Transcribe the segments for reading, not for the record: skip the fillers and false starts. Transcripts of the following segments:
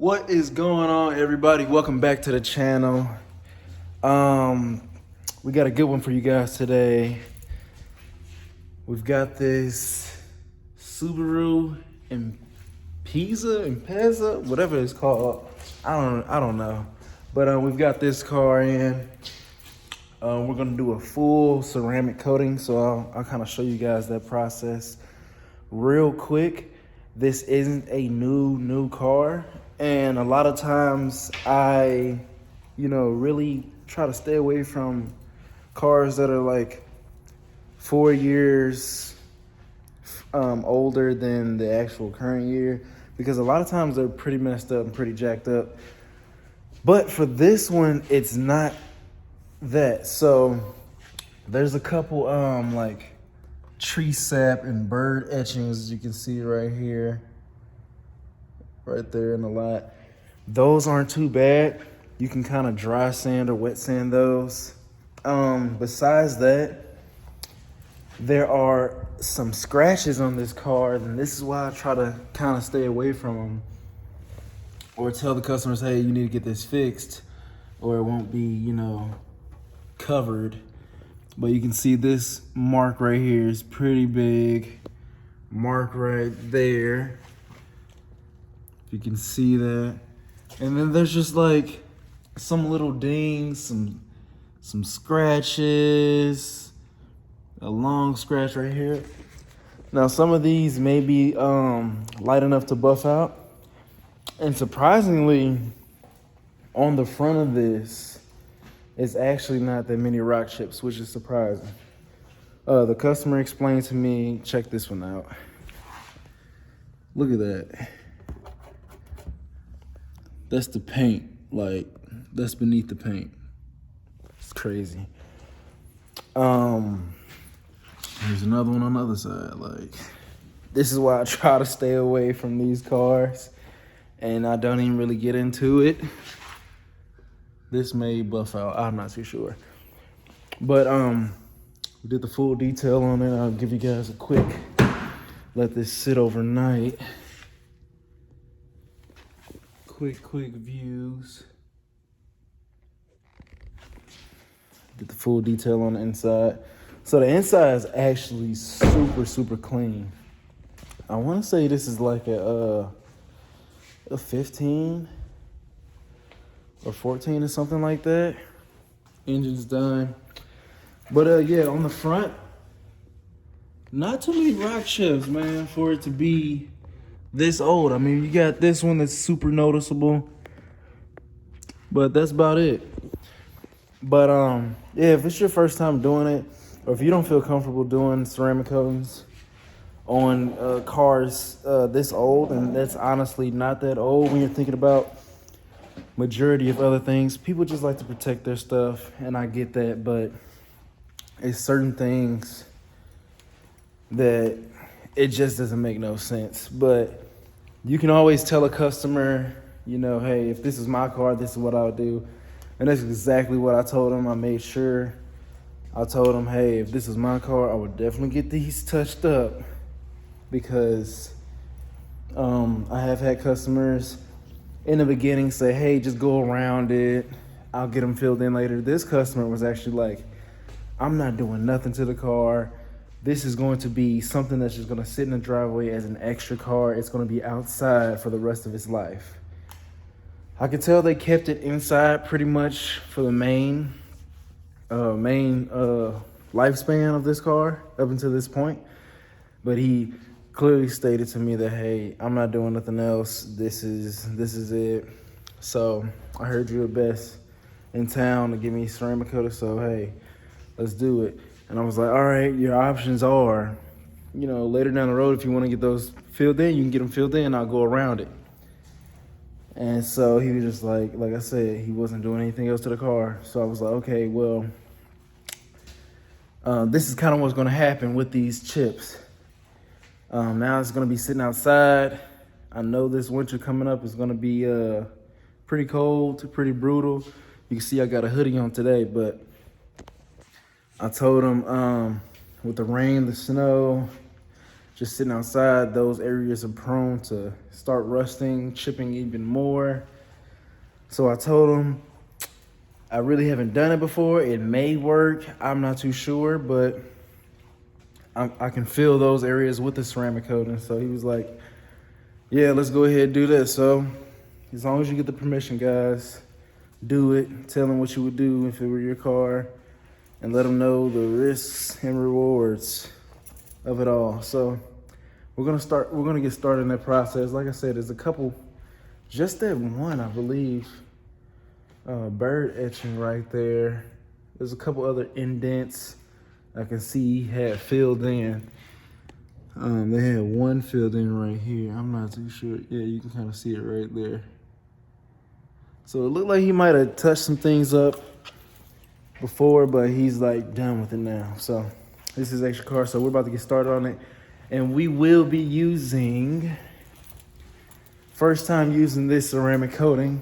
What is going on, everybody? Welcome back to the channel. We got a good one for you guys today. We've got this Subaru Impreza, whatever it's called. I don't know. But we've got this car in. We're gonna do a full ceramic coating, so I'll kind of show you guys that process real quick. This isn't a new car, and a lot of times I really try to stay away from cars that are like 4 years older than the actual current year, because a lot of times they're pretty messed up and pretty jacked up. But for this one, it's not that. So there's a couple like tree sap and bird etchings, as you can see right here, right there in the lot. Those aren't too bad. You can kind of dry sand or wet sand those. Besides that, there are some scratches on this car, and this is why I try to kind of stay away from them, or tell the customers, hey, you need to get this fixed or it won't be, covered. But you can see this mark right here is pretty big. Mark right there. You can see that. And then there's just like some little dings, some scratches, a long scratch right here. Now some of these may be light enough to buff out. And surprisingly, on the front of this, it's actually not that many rock chips, which is surprising. The customer explained to me, check this one out. Look at that. That's the paint, like that's beneath the paint. It's crazy. Here's another one on the other side. Like, this is why I try to stay away from these cars, and I don't even really get into it. This may buff out, I'm not too sure. But we did the full detail on it. I'll give you guys a quick, let this sit overnight. Quick views. Did the full detail on the inside. So the inside is actually super clean. I want to say this is like a 15 or 14 or something like that. Engine's done. But yeah, on the front, not too many rock chips, man, for it to be this old. I mean, you got this one that's super noticeable, but that's about it. But yeah, if it's your first time doing it, or if you don't feel comfortable doing ceramic coatings on cars this old, and that's honestly not that old when you're thinking about majority of other things. People just like to protect their stuff, and I get that, but it's certain things that it just doesn't make no sense. But you can always tell a customer, hey, if this is my car, this is what I would do. And that's exactly what I told them. I made sure I told them, hey, if this is my car, I would definitely get these touched up, because I have had customers in the beginning say, hey, just go around it, I'll get them filled in later. This customer was actually like, I'm not doing nothing to the car. This is going to be something that's just going to sit in the driveway as an extra car. It's going to be outside for the rest of its life. I could tell they kept it inside pretty much for the main lifespan of this car up until this point. But he clearly stated to me that, hey, I'm not doing nothing else. This is it. So I heard you were best in town to give me ceramic coating, so hey, let's do it. And I was like, all right, your options are, later down the road, if you want to get those filled in, you can get them filled in, I'll go around it. And so he was just like I said, he wasn't doing anything else to the car. So I was like, okay, well, this is kind of what's going to happen with these chips. Now it's going to be sitting outside. I know this winter coming up is going to be pretty cold, pretty brutal. You can see I got a hoodie on today, but I told him with the rain, the snow, just sitting outside, those areas are prone to start rusting, chipping even more. So I told him, I really haven't done it before. It may work, I'm not too sure, but I can fill those areas with the ceramic coating. So he was like, yeah, let's go ahead and do this. So as long as you get the permission, guys, do it. Tell them what you would do if it were your car, and let them know the risks and rewards of it all. So we're gonna get started in that process. Like I said, there's a couple, just that one, I believe, bird etching right there. There's a couple other indents I can see he had filled in. They had one filled in right here. I'm not too sure. Yeah, you can kind of see it right there. So it looked like he might have touched some things up before, but he's like done with it now. So this is extra car, so we're about to get started on it. And we will be using, first time using this ceramic coating.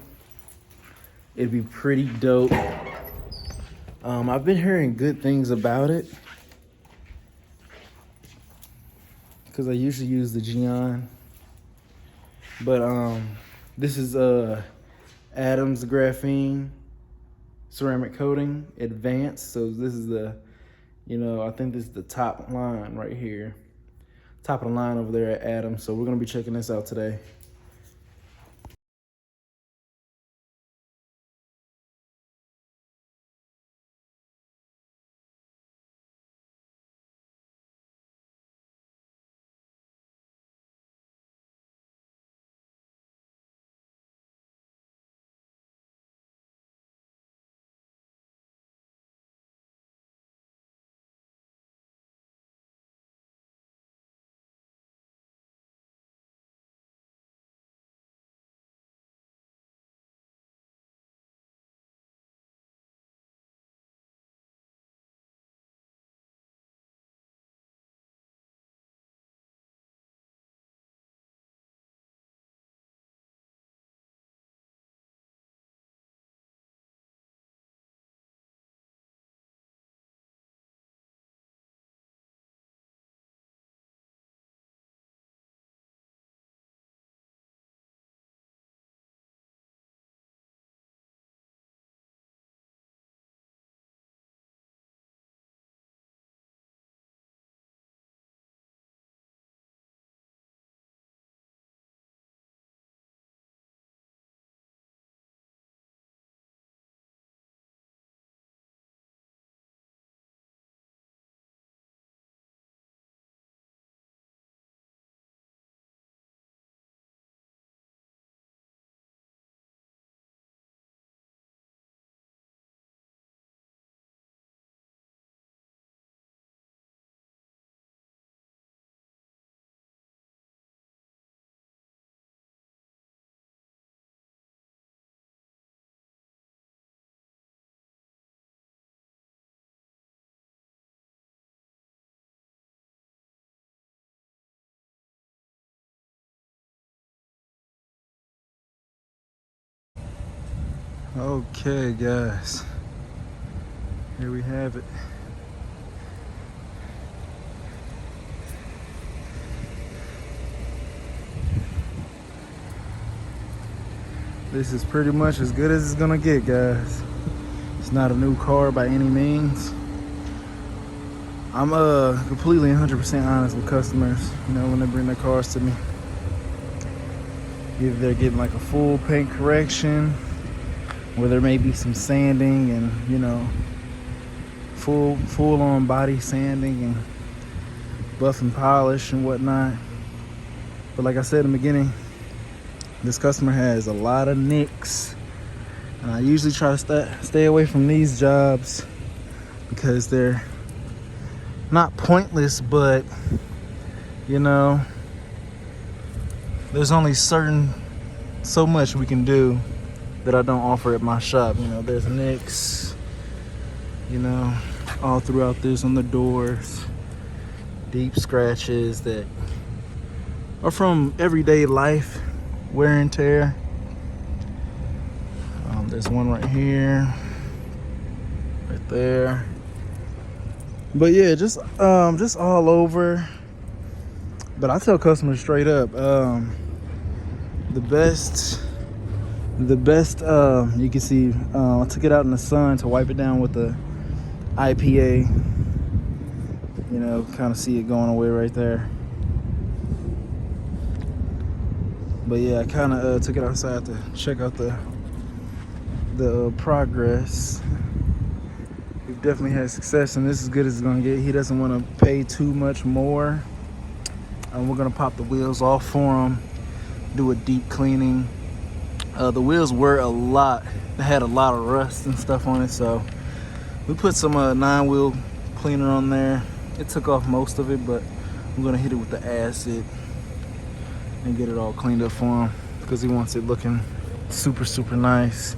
It'd be pretty dope. I've been hearing good things about it, because I usually use the Geon. But this is Adams Graphene ceramic coating advanced. So this is the, I think this is the top line right here. Top of the line over there at Adams. So we're gonna be checking this out today. Okay, guys, here we have it. This is pretty much as good as it's gonna get, guys. It's not a new car by any means. I'm completely 100% honest with customers, when they bring their cars to me. Either they're getting like a full paint correction, where there may be some sanding and, full on body sanding and buff and polish and whatnot. But like I said in the beginning, this customer has a lot of nicks, and I usually try to stay away from these jobs because they're not pointless, but there's only so much we can do that I don't offer at my shop. There's nicks, all throughout this on the doors, deep scratches that are from everyday life, wear and tear. There's one right here, right there. But yeah, just all over. But I tell customers straight up, the best you can see, I took it out in the sun to wipe it down with the IPA. You know, kind of see it going away right there. But yeah, I kind of took it outside to check out the progress. We've definitely had success, and this is as good as it's gonna get. He doesn't want to pay too much more. We're gonna pop the wheels off for him, do a deep cleaning. The wheels were they had a lot of rust and stuff on it, so we put some 9-wheel cleaner on there. It took off most of it, but I'm gonna hit it with the acid and get it all cleaned up for him because he wants it looking super, super nice.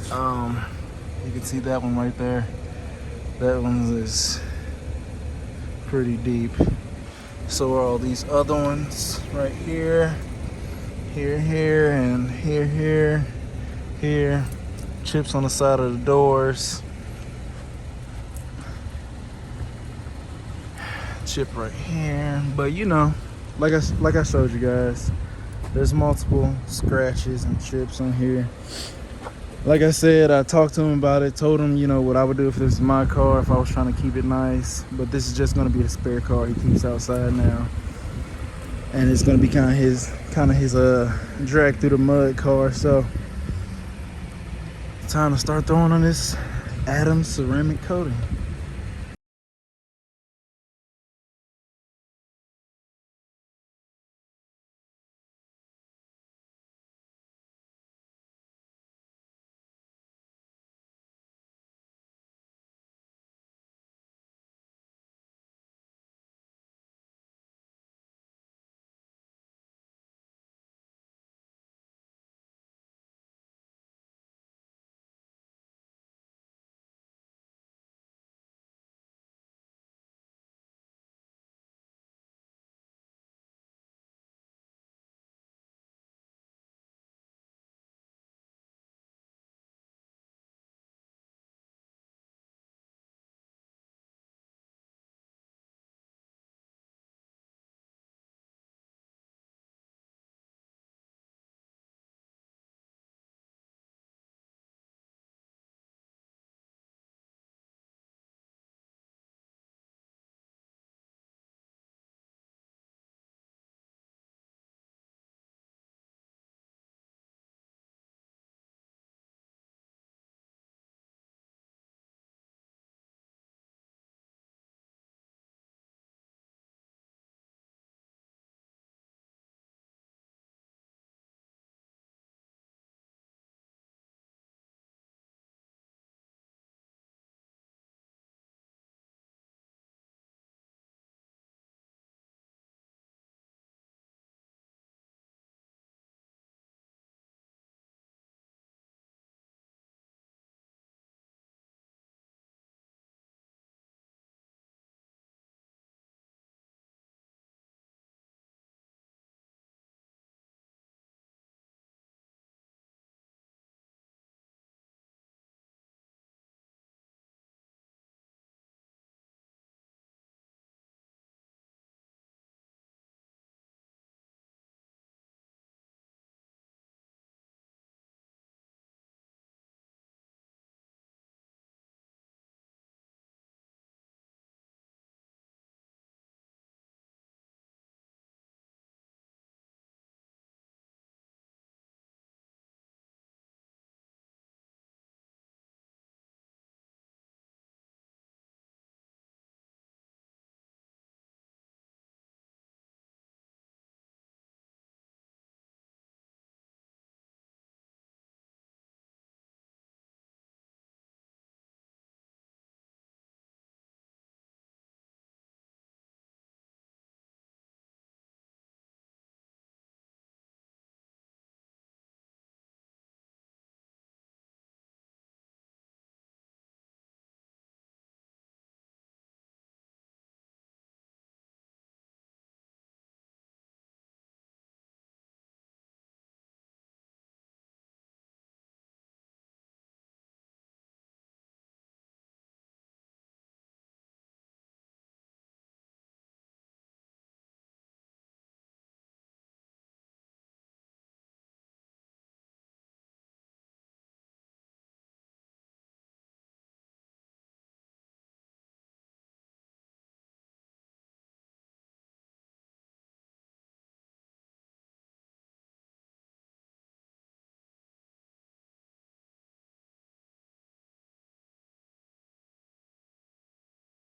You can see that one right there. That one is pretty deep. So are all these other ones right here, here, and here. Chips on the side of the doors. Chip right here. But you know, like I showed you guys, there's multiple scratches and chips on here. Like I said, I talked to him about it, told him, you know, what I would do if this was my car, if I was trying to keep it nice. But this is just gonna be the spare car he keeps outside now. And it's gonna be kind of his drag through the mud car. So time to start throwing on this Adams ceramic coating.